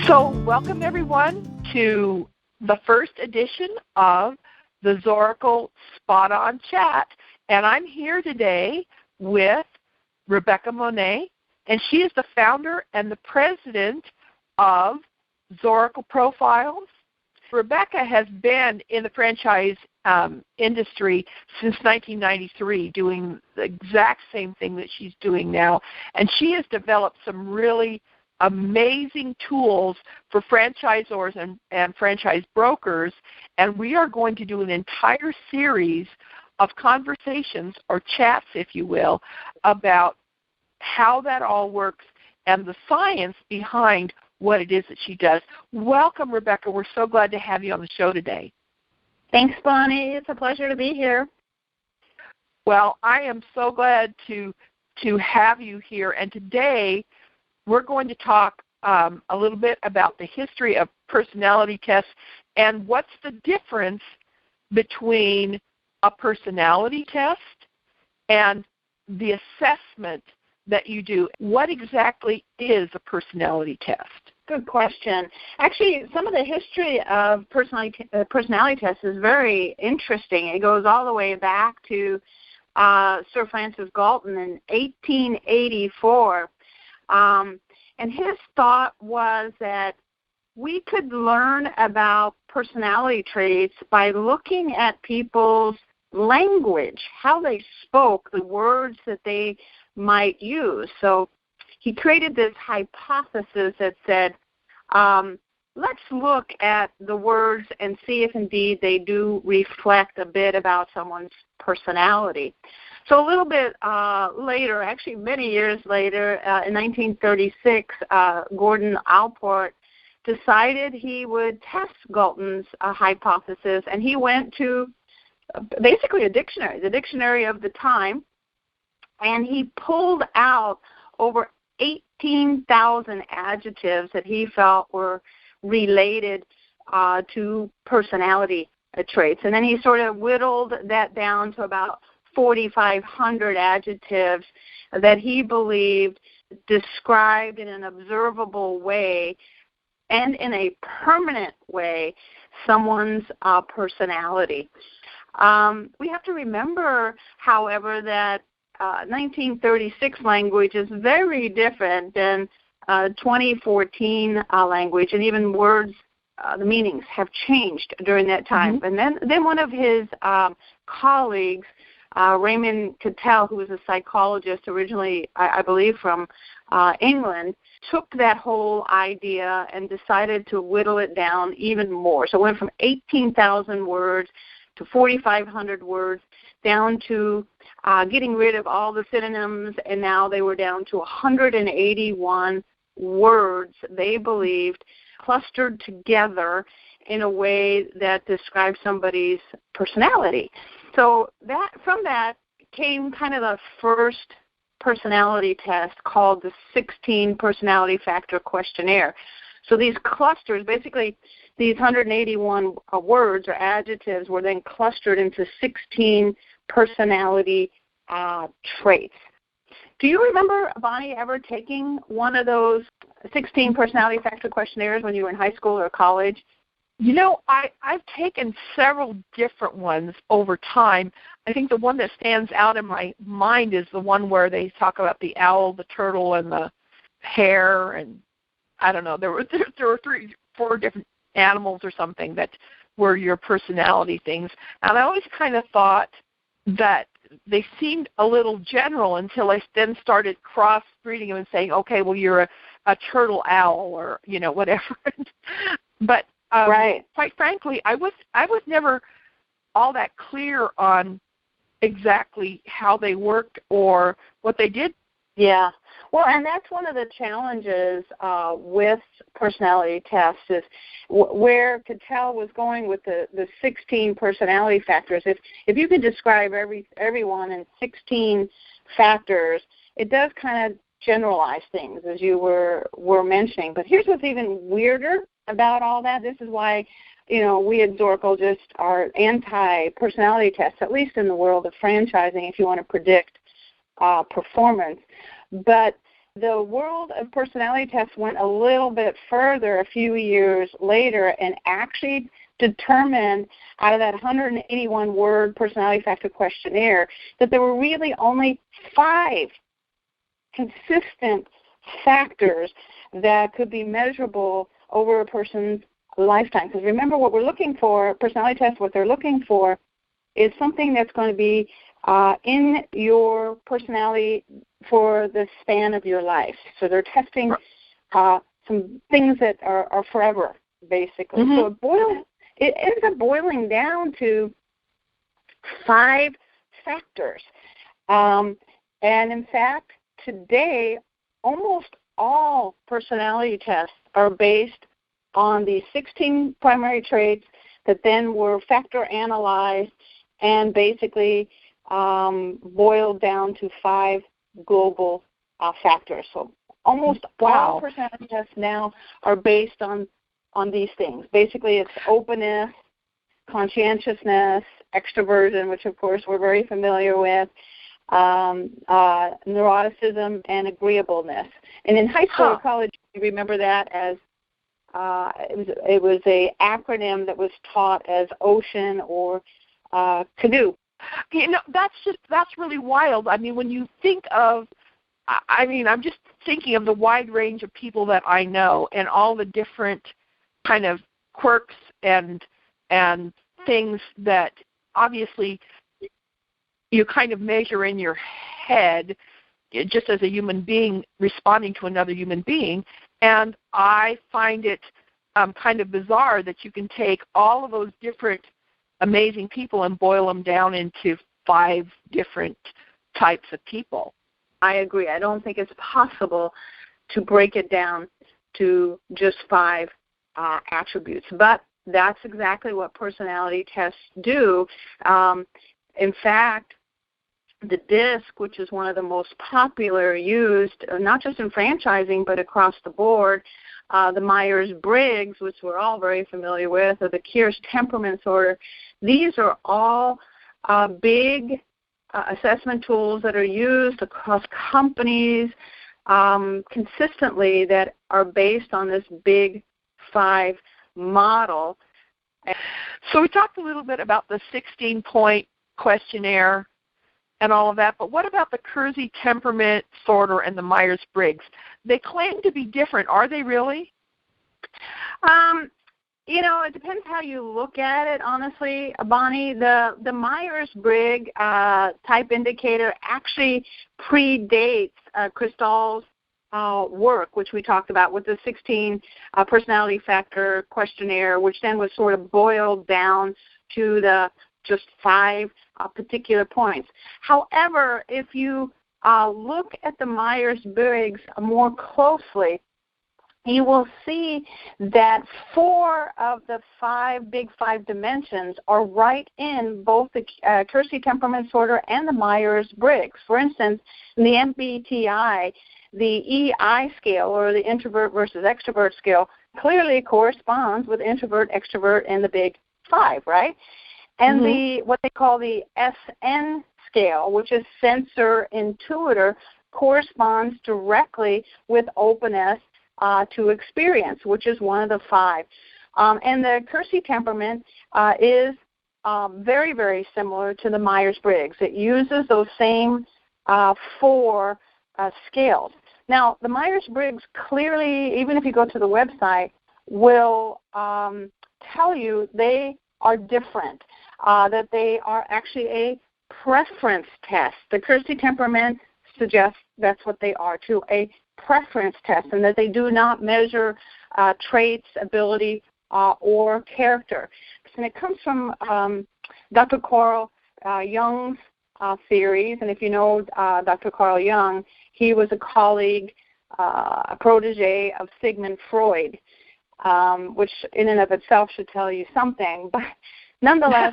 So welcome everyone to the first edition of the Zoracle Spot On Chat. And I'm here today with Rebecca Monet, and she is the founder and the president of Zoracle Profiles. Rebecca has been in the franchise industry since 1993, doing the exact same thing that she's doing now. And she has developed some really amazing tools for franchisors and franchise brokers, and we are going to do an entire series of conversations, or chats if you will, about how that all works and the science behind what it is that she does. Welcome, Rebecca. We're so glad to have you on the show today. Thanks, Bonnie. It's a pleasure to be here. Well, I am so glad to have you here, and today we're going to talk a little bit about the history of personality tests and what's the difference between a personality test and the assessment that you do. What exactly is a personality test? Good question. Actually, some of the history of personality tests is very interesting. It goes all the way back to Sir Francis Galton in 1884. And his thought was that we could learn about personality traits by looking at people's language, how they spoke, the words that they might use. So he created this hypothesis that said, let's look at the words and see if indeed they do reflect a bit about someone's personality. So a little bit later, actually many years later, in 1936, Gordon Allport decided he would test Galton's hypothesis, and he went to basically a dictionary, the dictionary of the time, and he pulled out over 18,000 adjectives that he felt were related to personality traits. And then he sort of whittled that down to about 4,500 adjectives that he believed described in an observable way and in a permanent way someone's personality. We have to remember, however, that 1936 language is very different than 2014 language, and even words, the meanings have changed during that time. Mm-hmm. And then one of his colleagues, Raymond Cattell, who was a psychologist originally, I believe, from England, took that whole idea and decided to whittle it down even more. So it went from 18,000 words to 4,500 words, down to getting rid of all the synonyms, and now they were down to 181 words they believed clustered together in a way that describes somebody's personality. So from that came kind of the first personality test called the 16 Personality Factor Questionnaire. So these clusters, basically these 181 words or adjectives were then clustered into 16 personality traits. Do you remember, Bonnie, ever taking one of those 16 personality factor questionnaires when you were in high school or college? You know, I've taken several different ones over time. I think the one that stands out in my mind is the one where they talk about the owl, the turtle, and the hare, and I don't know. There were 3, 4 different animals or something that were your personality things. And I always kind of thought that they seemed a little general until I then started cross-breeding them and saying, okay, well, you're a turtle owl or, you know, whatever. But right. Quite frankly, I was never all that clear on exactly how they worked or what they did. Yeah. Well, and that's one of the challenges with personality tests is where Cattell was going with the 16 personality factors. If you could describe everyone in 16 factors, it does kind of generalize things, as you were mentioning. But here's what's even weirder about all that. This is why, you know, we at Zoracle just are anti-personality tests, at least in the world of franchising, if you want to predict performance. But The world of personality tests went a little bit further a few years later and actually determined out of that 181-word personality factor questionnaire that there were really only 5 consistent factors that could be measurable over a person's lifetime. Because remember, what we're looking for, personality tests, what they're looking for is something that's going to be in your personality for the span of your life. So they're testing some things that are forever, basically. Mm-hmm. So it ends up boiling down to 5 factors. And in fact, today, almost all personality tests are based on the 16 primary traits that then were factor analyzed and basically boiled down to 5 global factors. So almost all personality tests now are based on these things. Basically, it's openness, conscientiousness, extroversion, which of course we're very familiar with, neuroticism, and agreeableness. And in high school or college, you remember that as it was a acronym that was taught as OCEAN or CANOE. You know, that's really wild. I mean, when you think of, I'm just thinking of the wide range of people that I know and all the different kind of quirks and things that obviously you kind of measure in your head just as a human being responding to another human being. And I find it kind of bizarre that you can take all of those different amazing people and boil them down into 5 different types of people. I agree. I don't think it's possible to break it down to just 5 attributes, but that's exactly what personality tests do. In fact, the DISC, which is one of the most popular used, not just in franchising, but across the board, the Myers-Briggs, which we're all very familiar with, or the Kearse Temperament Disorder, these are all big assessment tools that are used across companies consistently that are based on this big 5 model. So we talked a little bit about the 16-point questionnaire and all of that, but what about the Kearse Temperament Disorder and the Myers-Briggs? They claim to be different. Are they really? You know, it depends how you look at it, honestly, Bonnie. The Myers-Briggs type indicator actually predates Kristall's work, which we talked about with the 16 personality factor questionnaire, which then was sort of boiled down to the just 5 particular points. However, if you look at the Myers-Briggs more closely, you will see that 4 of the 5 big 5 dimensions are right in both the Kearse Temperament Disorder and the Myers-Briggs. For instance, in the MBTI, the EI scale, or the introvert versus extrovert scale, clearly corresponds with introvert, extrovert, and the big 5, right? And the what they call the SN scale, which is sensor intuitor, corresponds directly with openness to experience, which is one of the 5. And the Kearse temperament is very, very similar to the Myers-Briggs. It uses those same 4 scales. Now, the Myers-Briggs clearly, even if you go to the website, will tell you they are different, that they are actually a preference test. The Kearse temperament suggests that's what they are, too, a preference test, and that they do not measure traits, ability, or character. And it comes from Dr. Carl Jung's theories, and if you know Dr. Carl Jung, he was a colleague, a protege of Sigmund Freud, which in and of itself should tell you something. But nonetheless,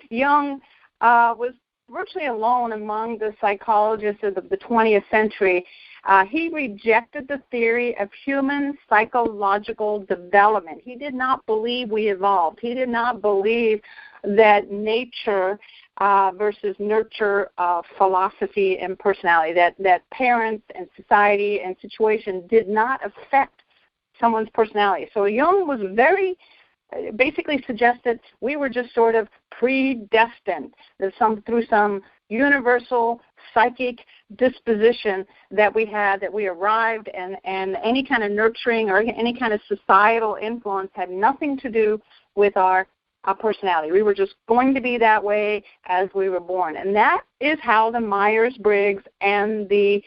Jung was virtually alone among the psychologists of the 20th century. He rejected the theory of human psychological development. He did not believe we evolved. He did not believe that nature versus nurture philosophy and personality, that parents and society and situation did not affect someone's personality. So Jung was basically suggested we were just sort of predestined, that through some universal psychic disposition that we had, that we arrived, and any kind of nurturing or any kind of societal influence had nothing to do with our personality. We were just going to be that way as we were born. And that is how the Myers-Briggs and the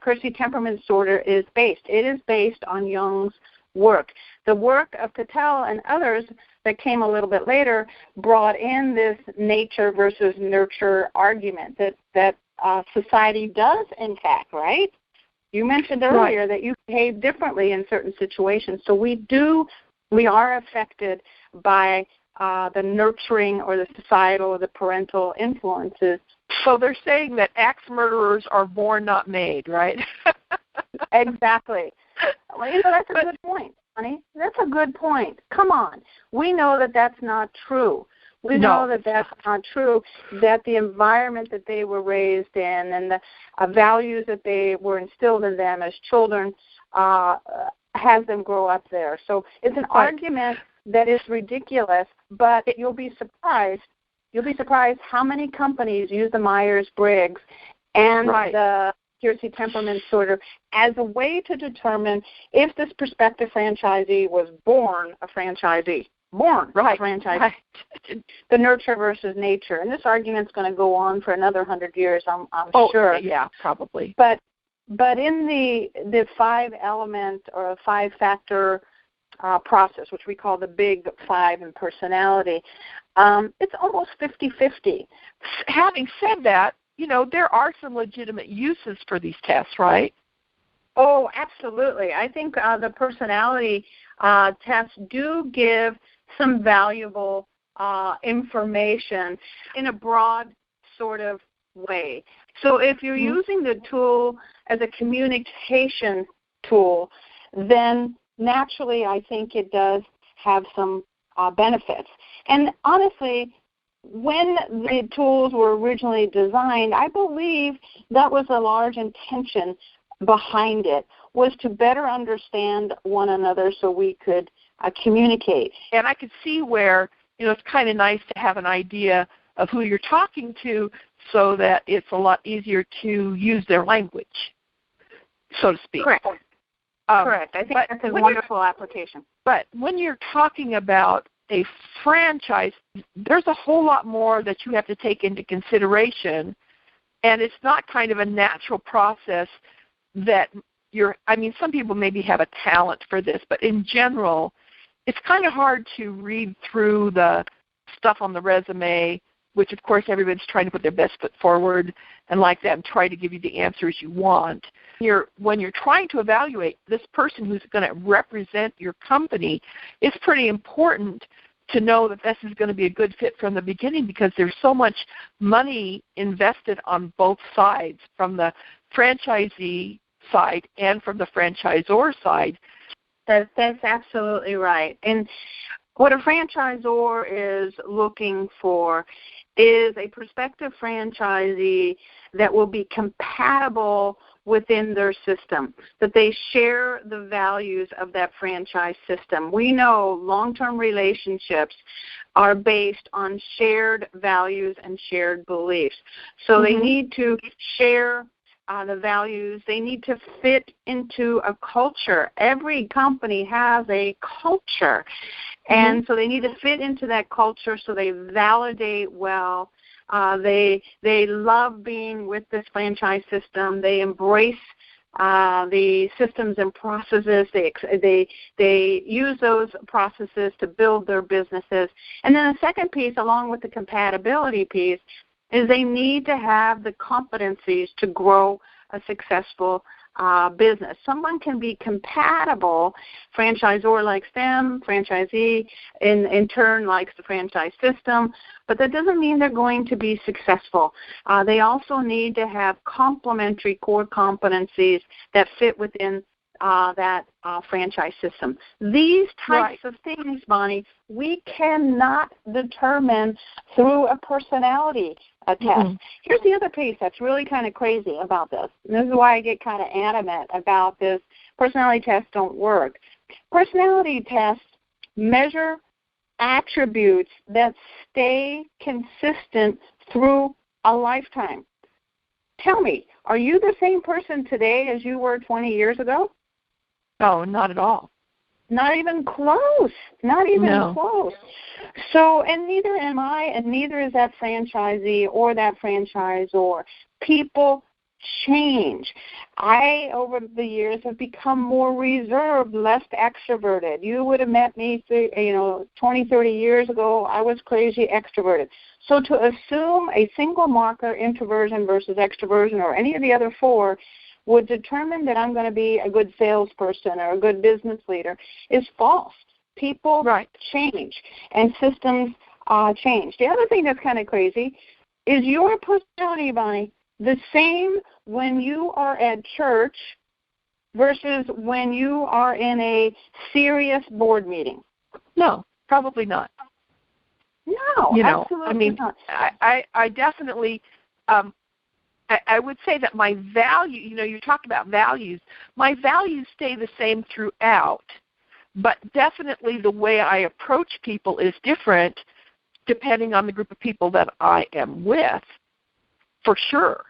Kersey temperament disorder is based. It is based on Jung's work. The work of Cattell and others that came a little bit later brought in this nature versus nurture argument that society does, in fact, right? You mentioned earlier that you behave differently in certain situations. So we are affected by the nurturing or the societal or the parental influences. So they're saying that axe murderers are born, not made, right? Exactly. Well, that's a good point, honey. That's a good point. Come on. We know that that's not true. We know that that's not true, that the environment that they were raised in and the values that they were instilled in them as children has them grow up there. So it's an argument that is ridiculous, but you'll be surprised. You'll be surprised how many companies use the Myers-Briggs and the Kersey temperament disorder as a way to determine if this prospective franchisee was born a franchisee. A franchisee. Right. The nurture versus nature. And this argument's going to go on for another 100 years, I'm sure. Yeah, probably. But in the 5-element or 5-factor process, which we call the Big Five in personality, it's almost 50-50. Having said that, there are some legitimate uses for these tests, right? Oh, absolutely. I think the personality tests do give some valuable information in a broad sort of way. So if you're using the tool as a communication tool, then naturally I think it does have some benefits. And honestly, when the tools were originally designed, I believe that was a large intention behind it, was to better understand one another so we could communicate. And I could see where, it's kind of nice to have an idea of who you're talking to so that it's a lot easier to use their language, so to speak. Correct. Correct. I think that's a wonderful application. But when you're talking about a franchise, there's a whole lot more that you have to take into consideration, and it's not kind of a natural process that some people maybe have a talent for this, but in general, it's kind of hard to read through the stuff on the resume, which of course everybody's trying to put their best foot forward and like that and try to give you the answers you want. When you're trying to evaluate this person who's going to represent your company, it's pretty important to know that this is going to be a good fit from the beginning, because there's so much money invested on both sides, from the franchisee side and from the franchisor side. That's absolutely right. And what a franchisor is looking for is a prospective franchisee that will be compatible within their system, that they share the values of that franchise system. We know long-term relationships are based on shared values and shared beliefs. So they need to share the values. They need to fit into a culture. Every company has a culture, and so they need to fit into that culture so they validate well. They love being with this franchise system. They embrace the systems and processes. They use those processes to build their businesses. And then the second piece, along with the compatibility piece, is they need to have the competencies to grow a successful business. Someone can be compatible, franchisor likes them, franchisee in turn likes the franchise system, but that doesn't mean they're going to be successful. They also need to have complementary core competencies that fit within that franchise system. These types of things, Bonnie, we cannot determine through a personality test. Mm-hmm. Here's the other piece that's really kind of crazy about this. And this is why I get kind of adamant about this. Personality tests don't work. Personality tests measure attributes that stay consistent through a lifetime. Tell me, are you the same person today as you were 20 years ago? No, not at all. Not even close. Not even close. So, and neither am I, and neither is that franchisee or that franchisor. People change. I, over the years, have become more reserved, less extroverted. You would have met me, 20, 30 years ago. I was crazy extroverted. So to assume a single marker, introversion versus extroversion, or any of the other four, would determine that I'm going to be a good salesperson or a good business leader is false. People change, and systems change. The other thing that's kind of crazy is your personality, Bonnie, the same when you are at church versus when you are in a serious board meeting? No, probably not. No, absolutely not. I definitely, I would say that my value, you talk about values, my values stay the same throughout, but definitely the way I approach people is different depending on the group of people that I am with. For sure.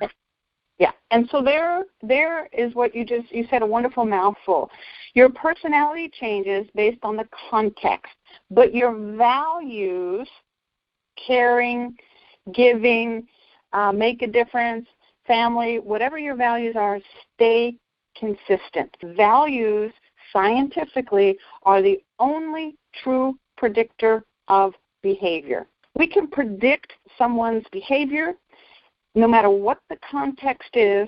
Yeah, and so there is what you said, a wonderful mouthful. Your personality changes based on the context, but your values, caring, giving, make a difference, family, whatever your values are, stay consistent. Values, scientifically, are the only true predictor of behavior. We can predict someone's behavior no matter what the context is,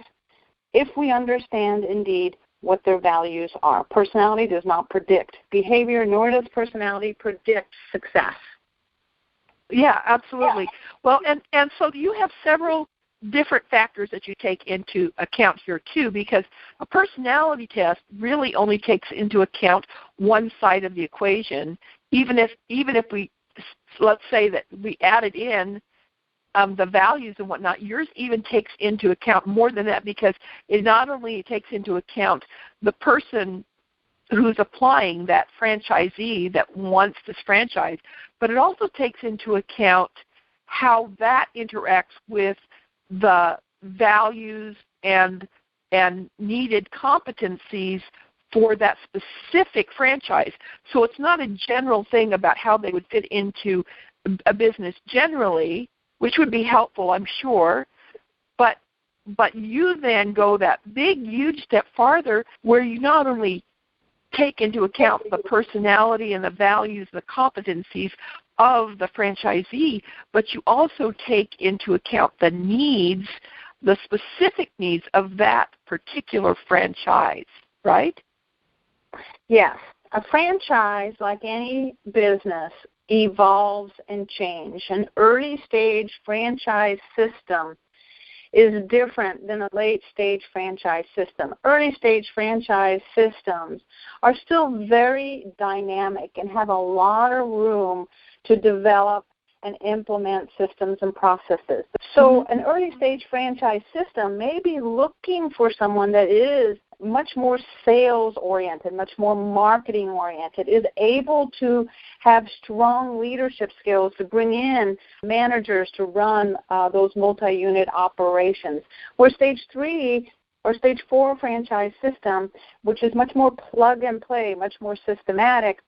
if we understand, indeed, what their values are. Personality does not predict behavior, nor does personality predict success. Yeah, absolutely. Well, and so you have several different factors that you take into account here, too, because a personality test really only takes into account one side of the equation, even if we, let's say that we added in the values and whatnot, yours even takes into account more than that, because it not only takes into account the person who's applying, that franchisee that wants this franchise, but it also takes into account how that interacts with the values and needed competencies for that specific franchise. So it's not a general thing about how they would fit into a business generally, which would be helpful, I'm sure, but you then go that big, huge step farther where you not only take into account the personality and the values, the competencies of the franchisee, but you also take into account the needs, the specific needs of that particular franchise, right? Yes. A franchise, like any business, evolves and changes. An early-stage franchise system is different than a late-stage franchise system. Early-stage franchise systems are still very dynamic and have a lot of room to develop and implement systems and processes. So an early-stage franchise system may be looking for someone that is much more sales-oriented, much more marketing-oriented, is able to have strong leadership skills to bring in managers to run those multi-unit operations. Where stage 3 or stage 4 franchise system, which is much more plug-and-play, much more systematic,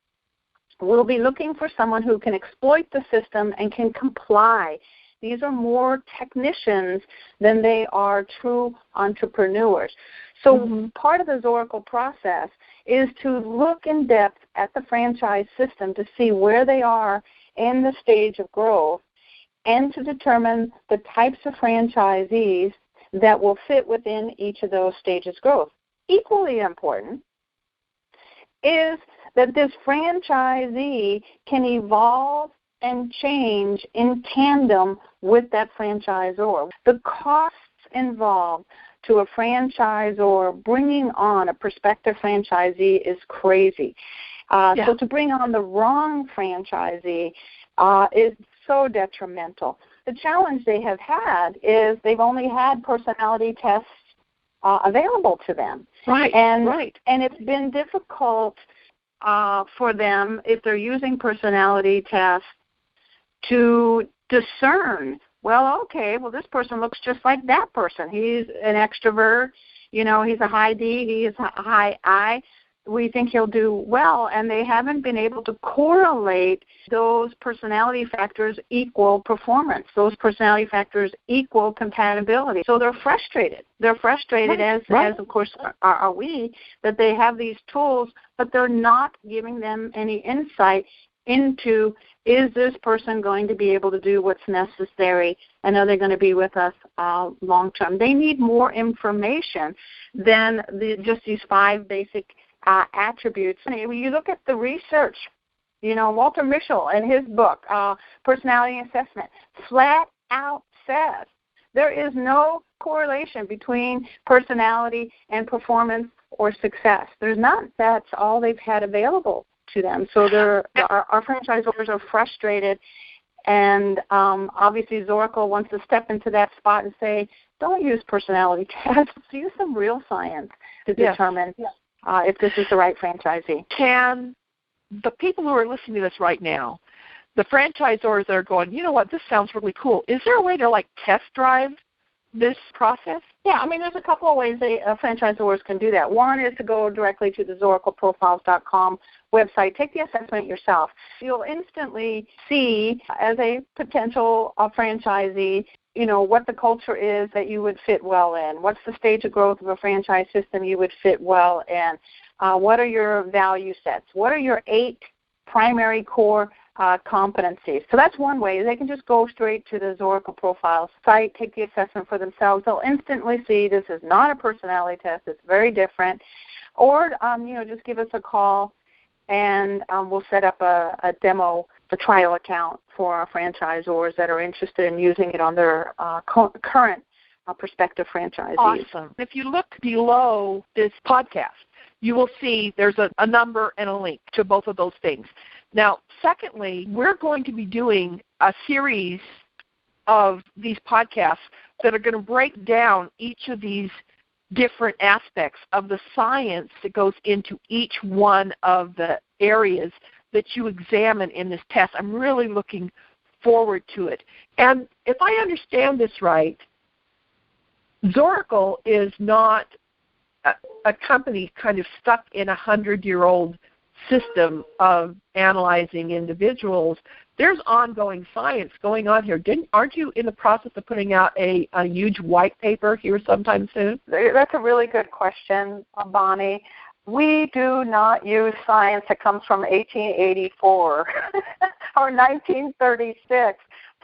we'll be looking for someone who can exploit the system and can comply. These are more technicians than they are true entrepreneurs. So part of the Zoracle process is to look in depth at the franchise system to see where they are in the stage of growth and to determine the types of franchisees that will fit within each of those stages of growth. Equally important is that this franchisee can evolve and change in tandem with that franchisor. The costs involved to a franchisor bringing on a prospective franchisee is crazy. So to bring on the wrong franchisee is so detrimental. The challenge they have had is they've only had personality tests available to them. Right. And it's been difficult for them, if they're using personality tests, to discern, this person looks just like that person. He's an extrovert, he's a high D, he's a high I. We think he'll do well, and they haven't been able to correlate those personality factors equal performance. Those personality factors equal compatibility. So they're frustrated. They're frustrated, as of course are we, that they have these tools, but they're not giving them any insight into, is this person going to be able to do what's necessary, and are they going to be with us long term? They need more information than just these 5 basic attributes. When you look at the research, Walter Mischel in his book, Personality Assessment, flat out says there is no correlation between personality and performance or success. There's not. That's all they've had available to them. So our franchisors are frustrated, and obviously Zoracle wants to step into that spot and say, don't use personality tests. Use some real science to determine if this is the right franchisee. Can the people who are listening to this right now, the franchisors that are going, this sounds really cool, is there a way to test drive this process? Yeah, there's a couple of ways franchisors can do that. One is to go directly to the ZoracleProfiles.com website. Take the assessment yourself. You'll instantly see, as a potential franchisee, what the culture is that you would fit well in. What's the stage of growth of a franchise system you would fit well in? What are your value sets? What are your 8 primary core competencies? So that's one way. They can just go straight to the Zoracle Profiles site, take the assessment for themselves. They'll instantly see this is not a personality test. It's very different. Or, just give us a call, and we'll set up a demo, a trial account for our franchisors that are interested in using it on their current prospective franchisees. Awesome. If you look below this podcast, you will see there's a number and a link to both of those things. Now, secondly, we're going to be doing a series of these podcasts that are going to break down each of these different aspects of the science that goes into each one of the areas that you examine in this test. I'm really looking forward to it. And if I understand this right, Zoracle is not a company kind of stuck in a 100-year-old system of analyzing individuals. There's ongoing science going on here. Aren't you in the process of putting out a huge white paper here sometime soon? That's a really good question, Bonnie. We do not use science that comes from 1884 or 1936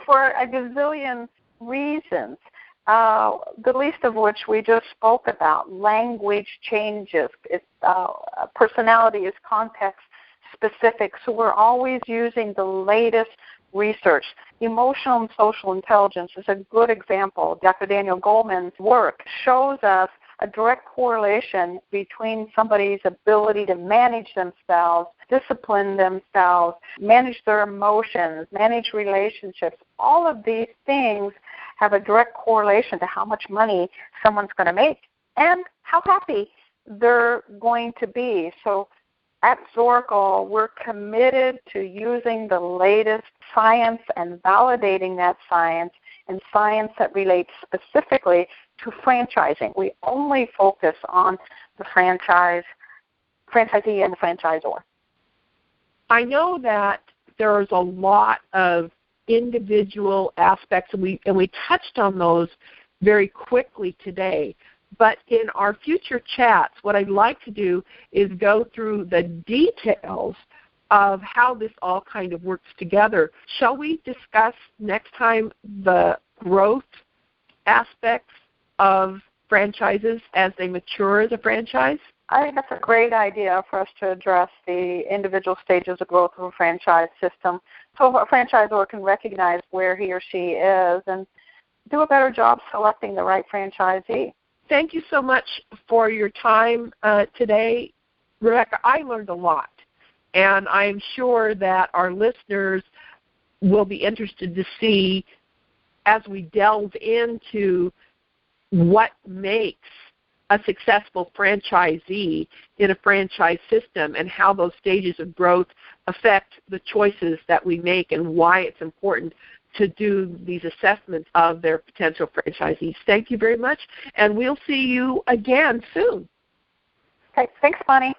for a gazillion reasons, the least of which we just spoke about. Language changes. Personality is context specific, so we're always using the latest research. Emotional and social intelligence is a good example. Dr. Daniel Goleman's work shows us a direct correlation between somebody's ability to manage themselves, discipline themselves, manage their emotions, manage relationships. All of these things have a direct correlation to how much money someone's going to make and how happy they're going to be. So at Zoracle, we're committed to using the latest science and validating that science, and science that relates specifically to franchising. We only focus on the franchisee and the franchisor. I know that there's a lot of individual aspects, and we touched on those very quickly today. But in our future chats, what I'd like to do is go through the details of how this all kind of works together. Shall we discuss next time the growth aspects of franchises as they mature as a franchise? I think that's a great idea for us to address the individual stages of growth of a franchise system so a franchisor can recognize where he or she is and do a better job selecting the right franchisee. thank you so much for your time today, Rebecca. I learned a lot, and I'm sure that our listeners will be interested to see, as we delve into what makes a successful franchisee in a franchise system and how those stages of growth affect the choices that we make and why it's important to do these assessments of their potential franchisees. Thank you very much, and we'll see you again soon. Okay, thanks, Bonnie.